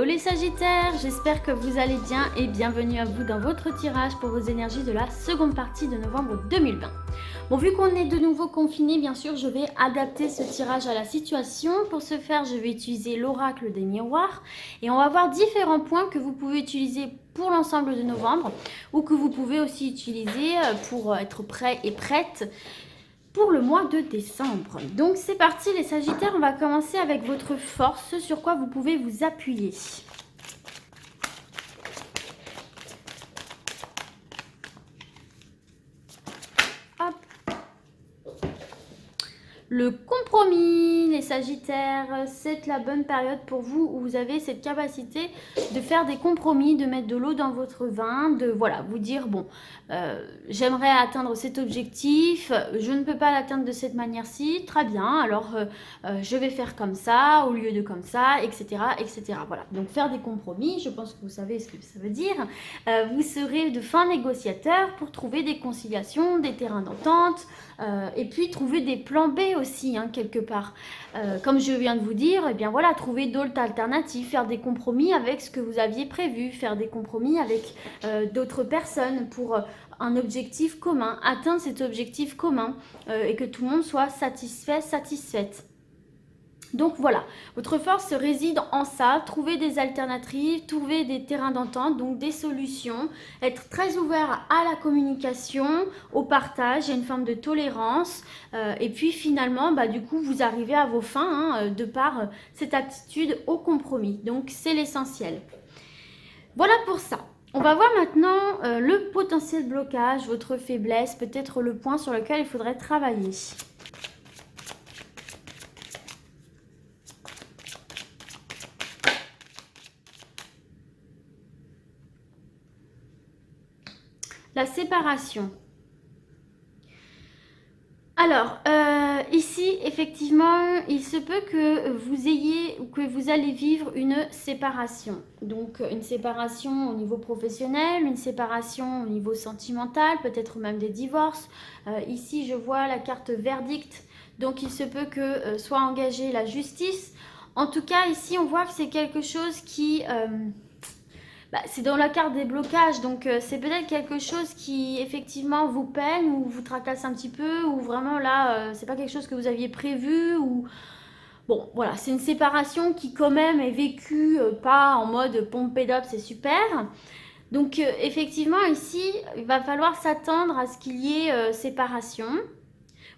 Hello les Sagittaires, j'espère que vous allez bien et bienvenue à vous dans votre tirage pour vos énergies de la seconde partie de novembre 2020. Bon, vu qu'on est de nouveau confiné, bien sûr, je vais adapter ce tirage à la situation. Pour ce faire, je vais utiliser l'oracle des miroirs et on va voir différents points que vous pouvez utiliser pour l'ensemble de novembre ou que vous pouvez aussi utiliser pour être prêt et prête pour le mois de décembre. Donc c'est parti les Sagittaires, on va commencer avec votre force, ce sur quoi vous pouvez vous appuyer. Hop. Le compromis, les Sagittaires, c'est la bonne période pour vous où vous avez cette capacité de faire des compromis, de mettre de l'eau dans votre vin, de voilà, vous dire bon, j'aimerais atteindre cet objectif, je ne peux pas l'atteindre de cette manière-ci, très bien, alors je vais faire comme ça au lieu de comme ça, etc., etc. Voilà, donc faire des compromis, je pense que vous savez ce que ça veut dire. Vous serez de fins négociateurs pour trouver des conciliations, des terrains d'entente, et puis trouver des plans B aussi, hein, quelque part. Comme je viens de vous dire, eh bien voilà, trouver d'autres alternatives, faire des compromis avec ce que vous aviez prévu, faire des compromis avec d'autres personnes pour un objectif commun, atteindre cet objectif commun et que tout le monde soit satisfait, satisfaite. Donc voilà, votre force réside en ça, trouver des alternatives, trouver des terrains d'entente, donc des solutions, être très ouvert à la communication, au partage, à une forme de tolérance, et puis finalement, bah, du coup, vous arrivez à vos fins hein, de par cette aptitude au compromis, donc c'est l'essentiel. Voilà pour ça. On va voir maintenant le potentiel blocage, votre faiblesse, peut-être le point sur lequel il faudrait travailler. La séparation. Alors, ici, effectivement, il se peut que vous ayez ou que vous allez vivre une séparation. Donc, une séparation au niveau professionnel, une séparation au niveau sentimental, peut-être même des divorces. Ici, je vois la carte verdict. Donc, il se peut que soit engagée la justice. En tout cas, ici, on voit que c'est quelque chose qui... c'est dans la carte des blocages, donc c'est peut-être quelque chose qui effectivement vous peine ou vous tracasse un petit peu, ou vraiment là, c'est pas quelque chose que vous aviez prévu, ou bon, voilà, c'est une séparation qui quand même est vécue pas en mode pompe it up, c'est super. Donc effectivement ici, il va falloir s'attendre à ce qu'il y ait séparation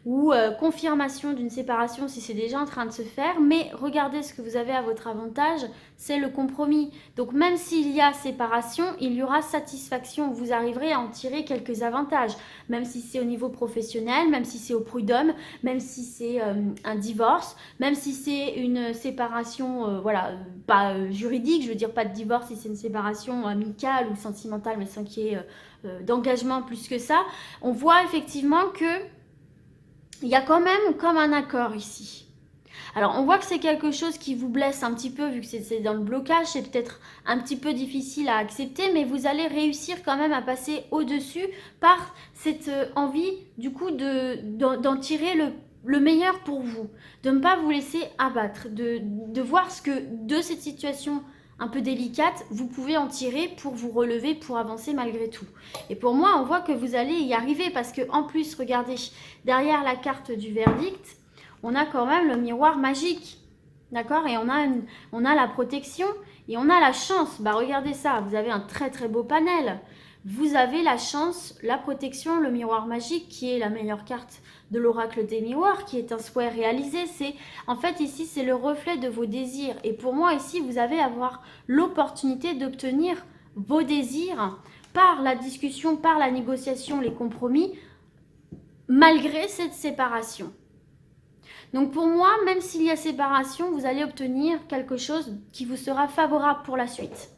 ou confirmation d'une séparation si c'est déjà en train de se faire, mais regardez ce que vous avez à votre avantage, c'est le compromis. Donc même s'il y a séparation, il y aura satisfaction, vous arriverez à en tirer quelques avantages, même si c'est au niveau professionnel, même si c'est au prud'homme, même si c'est un divorce, même si c'est une séparation, voilà, pas juridique, je veux dire pas de divorce si c'est une séparation amicale ou sentimentale, mais sans qu'il y ait d'engagement plus que ça, on voit effectivement que il y a quand même comme un accord ici. Alors, on voit que c'est quelque chose qui vous blesse un petit peu, vu que c'est dans le blocage, c'est peut-être un petit peu difficile à accepter, mais vous allez réussir quand même à passer au-dessus par cette envie, du coup, d'en tirer le meilleur pour vous, de ne pas vous laisser abattre, de voir ce que de cette situation un peu délicate, vous pouvez en tirer pour vous relever, pour avancer malgré tout. Et pour moi, on voit que vous allez y arriver parce que en plus, regardez, derrière la carte du verdict, on a quand même le miroir magique. D'accord? Et on a la protection et on a la chance. Bah regardez ça, vous avez un très très beau panel. Vous avez la chance, la protection, le miroir magique qui est la meilleure carte de l'oracle des miroirs, qui est un souhait réalisé. C'est en fait ici c'est le reflet de vos désirs. Et pour moi ici vous allez avoir l'opportunité d'obtenir vos désirs par la discussion, par la négociation, les compromis, malgré cette séparation. Donc pour moi, même s'il y a séparation, vous allez obtenir quelque chose qui vous sera favorable pour la suite.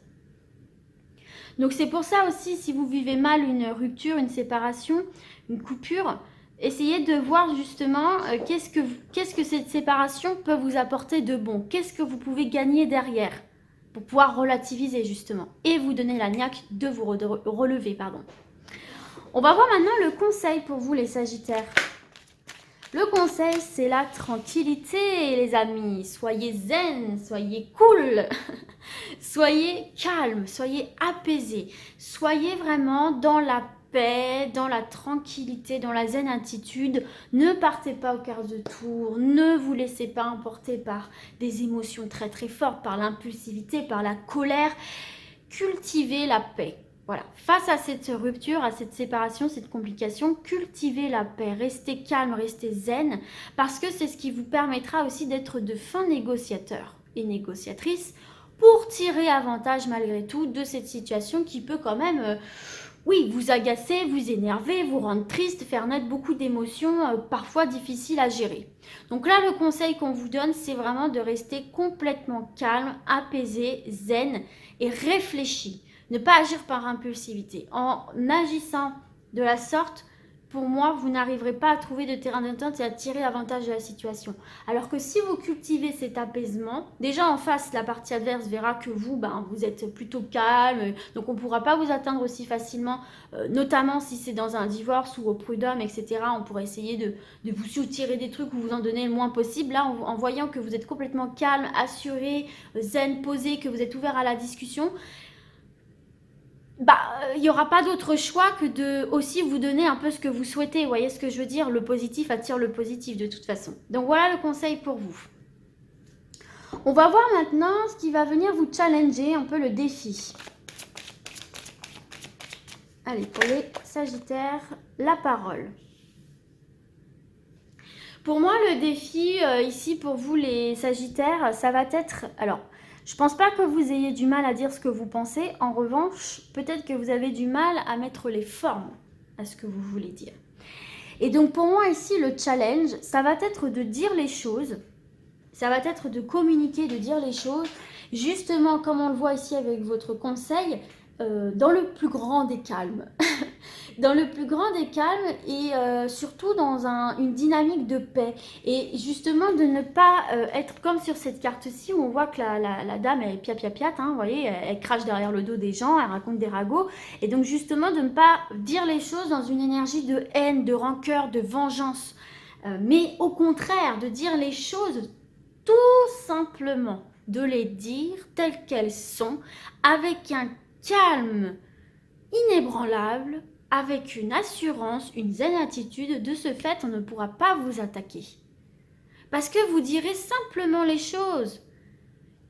Donc c'est pour ça aussi, si vous vivez mal une rupture, une séparation, une coupure, essayez de voir justement qu'est-ce que cette séparation peut vous apporter de bon. Qu'est-ce que vous pouvez gagner derrière pour pouvoir relativiser justement et vous donner la niaque de vous relever. On va voir maintenant le conseil pour vous les Sagittaires. Le conseil, c'est la tranquillité, les amis. Soyez zen, soyez cool, soyez calme, soyez apaisé. Soyez vraiment dans la paix, dans la tranquillité, dans la zen attitude. Ne partez pas au quart de tour, ne vous laissez pas emporter par des émotions très très fortes, par l'impulsivité, par la colère. Cultivez la paix. Voilà, face à cette rupture, à cette séparation, cette complication, cultivez la paix, restez calme, restez zen, parce que c'est ce qui vous permettra aussi d'être de fins négociateurs et négociatrices pour tirer avantage malgré tout de cette situation qui peut quand même, oui, vous agacer, vous énerver, vous rendre triste, faire naître beaucoup d'émotions parfois difficiles à gérer. Donc là, le conseil qu'on vous donne, c'est vraiment de rester complètement calme, apaisé, zen et réfléchi. Ne pas agir par impulsivité. En agissant de la sorte, pour moi, vous n'arriverez pas à trouver de terrain d'entente et à tirer avantage de la situation. Alors que si vous cultivez cet apaisement, déjà en face, la partie adverse verra que vous, vous êtes plutôt calme, donc on ne pourra pas vous atteindre aussi facilement, notamment si c'est dans un divorce ou au prud'homme, etc. On pourrait essayer de vous soutirer des trucs ou vous en donner le moins possible. Là, en voyant que vous êtes complètement calme, assuré, zen, posé, que vous êtes ouvert à la discussion, il n'y aura pas d'autre choix que de aussi vous donner un peu ce que vous souhaitez. Vous voyez ce que je veux dire? Le positif attire le positif de toute façon. Donc voilà le conseil pour vous. On va voir maintenant ce qui va venir vous challenger, un peu le défi. Allez, pour les Sagittaires, la parole. Pour moi, le défi ici pour vous les Sagittaires, ça va être... Alors, je ne pense pas que vous ayez du mal à dire ce que vous pensez. En revanche, peut-être que vous avez du mal à mettre les formes à ce que vous voulez dire. Et donc pour moi ici, le challenge, ça va être de dire les choses. Ça va être de communiquer, de dire les choses. Justement, comme on le voit ici avec votre conseil, dans le plus grand des calmes. Dans le plus grand des calmes et surtout dans une dynamique de paix. Et justement de ne pas être comme sur cette carte-ci où on voit que la dame elle piat, hein, vous voyez, elle crache derrière le dos des gens, elle raconte des ragots. Et donc justement de ne pas dire les choses dans une énergie de haine, de rancœur, de vengeance. Mais au contraire, de dire les choses tout simplement, de les dire telles qu'elles sont, avec un calme inébranlable, avec une assurance, une zen attitude. De ce fait, on ne pourra pas vous attaquer. Parce que vous direz simplement les choses.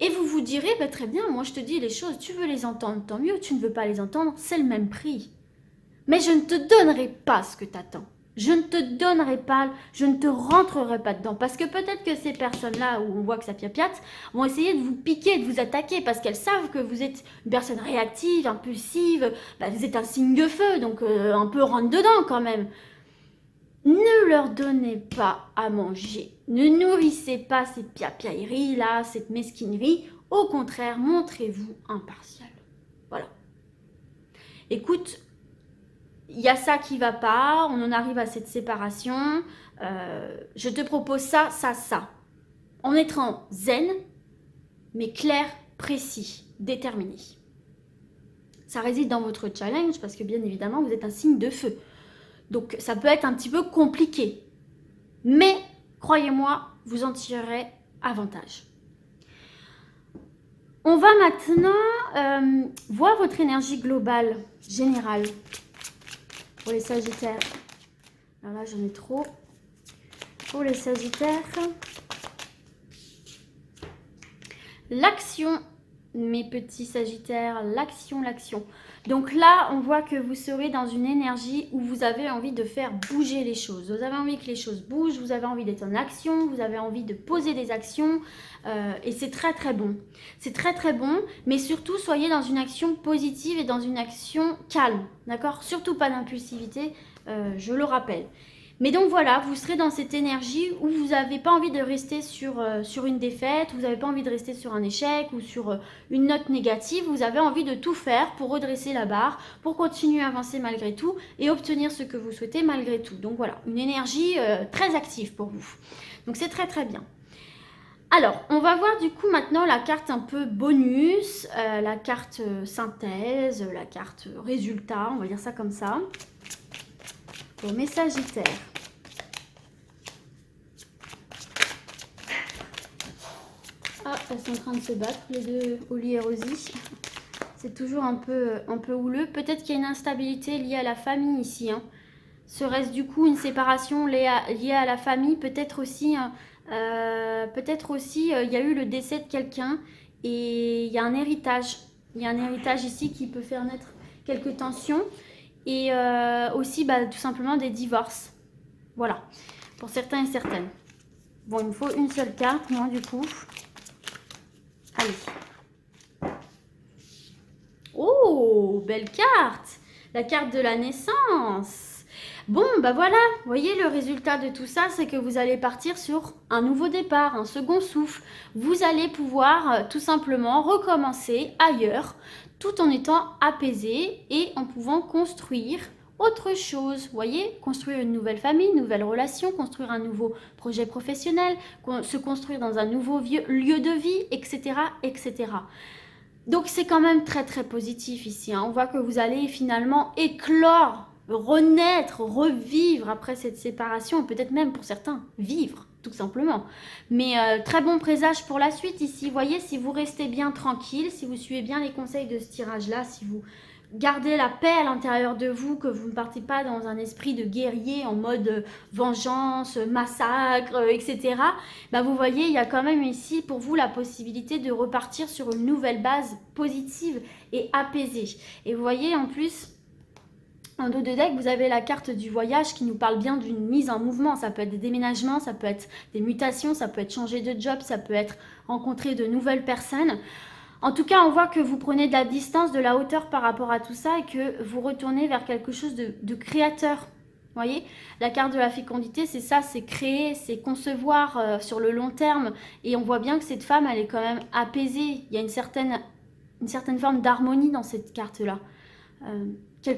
Et vous vous direz, très bien, moi je te dis les choses, tu veux les entendre, tant mieux, tu ne veux pas les entendre, c'est le même prix. Mais je ne te donnerai pas ce que tu attends. Je ne te donnerai pas, je ne te rentrerai pas dedans. Parce que peut-être que ces personnes-là, où on voit que ça piapiate, vont essayer de vous piquer, de vous attaquer, parce qu'elles savent que vous êtes une personne réactive, impulsive, vous êtes un signe de feu, donc un peu rentre dedans quand même. Ne leur donnez pas à manger. Ne nourrissez pas cette piapiaillerie-là, cette mesquinerie. Au contraire, montrez-vous impartial. Voilà. Écoute, il y a ça qui va pas, on en arrive à cette séparation, je te propose ça, ça, ça. En étant zen, mais clair, précis, déterminé. Ça réside dans votre challenge parce que bien évidemment, vous êtes un signe de feu. Donc ça peut être un petit peu compliqué. Mais, croyez-moi, vous en tirerez avantage. On va maintenant voir votre énergie globale, générale. Pour les Sagittaires. Alors là, j'en ai trop. Pour les Sagittaires. L'action, mes petits Sagittaires. L'action, l'action. Donc là, on voit que vous serez dans une énergie où vous avez envie de faire bouger les choses. Vous avez envie que les choses bougent, vous avez envie d'être en action, vous avez envie de poser des actions. Et c'est très très bon. C'est très très bon, mais surtout soyez dans une action positive et dans une action calme. D'accord? Surtout pas d'impulsivité, je le rappelle. Mais donc voilà, vous serez dans cette énergie où vous n'avez pas envie de rester sur une défaite, vous n'avez pas envie de rester sur un échec ou sur une note négative. Vous avez envie de tout faire pour redresser la barre, pour continuer à avancer malgré tout et obtenir ce que vous souhaitez malgré tout. Donc voilà, une énergie très active pour vous. Donc c'est très très bien. Alors, on va voir du coup maintenant la carte un peu bonus, la carte synthèse, la carte résultat, on va dire ça comme ça. Pour mes Sagittaires. Elles sont en train de se battre, les deux, Oli et Rosie. C'est toujours un peu houleux. Peut-être qu'il y a une instabilité liée à la famille ici. Hein. Serait-ce du coup une séparation liée à la famille? Peut-être aussi, il y a eu le décès de quelqu'un et il y a un héritage. Il y a un héritage ici qui peut faire naître quelques tensions. Et aussi, tout simplement, des divorces. Voilà, pour certains et certaines. Bon, il me faut une seule carte, moi, du coup. Allez. Oh, belle carte! La carte de la naissance. Bon, voilà, vous voyez, le résultat de tout ça, c'est que vous allez partir sur un nouveau départ, un second souffle. Vous allez pouvoir tout simplement recommencer ailleurs, tout en étant apaisé et en pouvant construire autre chose. Vous voyez, construire une nouvelle famille, une nouvelle relation, construire un nouveau projet professionnel, se construire dans un nouveau lieu de vie, etc., etc. Donc c'est quand même très très positif ici. Hein. On voit que vous allez finalement éclore, renaître, revivre après cette séparation, peut-être même pour certains, vivre tout simplement. Mais très bon présage pour la suite ici. Vous voyez, si vous restez bien tranquille, si vous suivez bien les conseils de ce tirage-là, si vous gardez la paix à l'intérieur de vous, que vous ne partez pas dans un esprit de guerrier en mode vengeance, massacre, etc. Vous voyez, il y a quand même ici pour vous la possibilité de repartir sur une nouvelle base positive et apaisée. Et vous voyez en plus, en dos de deck, vous avez la carte du voyage qui nous parle bien d'une mise en mouvement. Ça peut être des déménagements, ça peut être des mutations, ça peut être changer de job, ça peut être rencontrer de nouvelles personnes. En tout cas, on voit que vous prenez de la distance, de la hauteur par rapport à tout ça et que vous retournez vers quelque chose de créateur. Vous voyez, la carte de la fécondité, c'est ça, c'est créer, c'est concevoir sur le long terme. Et on voit bien que cette femme, elle est quand même apaisée. Il y a une certaine forme d'harmonie dans cette carte-là.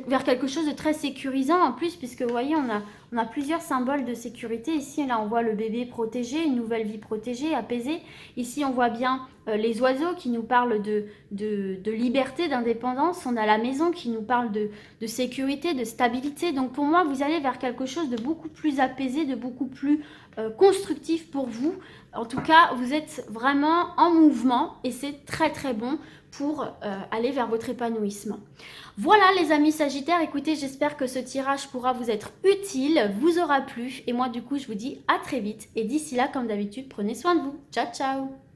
Vers quelque chose de très sécurisant en plus, puisque vous voyez, on a plusieurs symboles de sécurité. Ici, là, on voit le bébé protégé, une nouvelle vie protégée, apaisée. Ici, on voit bien les oiseaux qui nous parlent de liberté, d'indépendance. On a la maison qui nous parle de sécurité, de stabilité. Donc, pour moi, vous allez vers quelque chose de beaucoup plus apaisé, de beaucoup plus constructif pour vous. En tout cas, vous êtes vraiment en mouvement et c'est très très bon pour aller vers votre épanouissement. Voilà les amis Sagittaires, écoutez, j'espère que ce tirage pourra vous être utile, vous aura plu et moi du coup je vous dis à très vite et d'ici là comme d'habitude prenez soin de vous. Ciao ciao.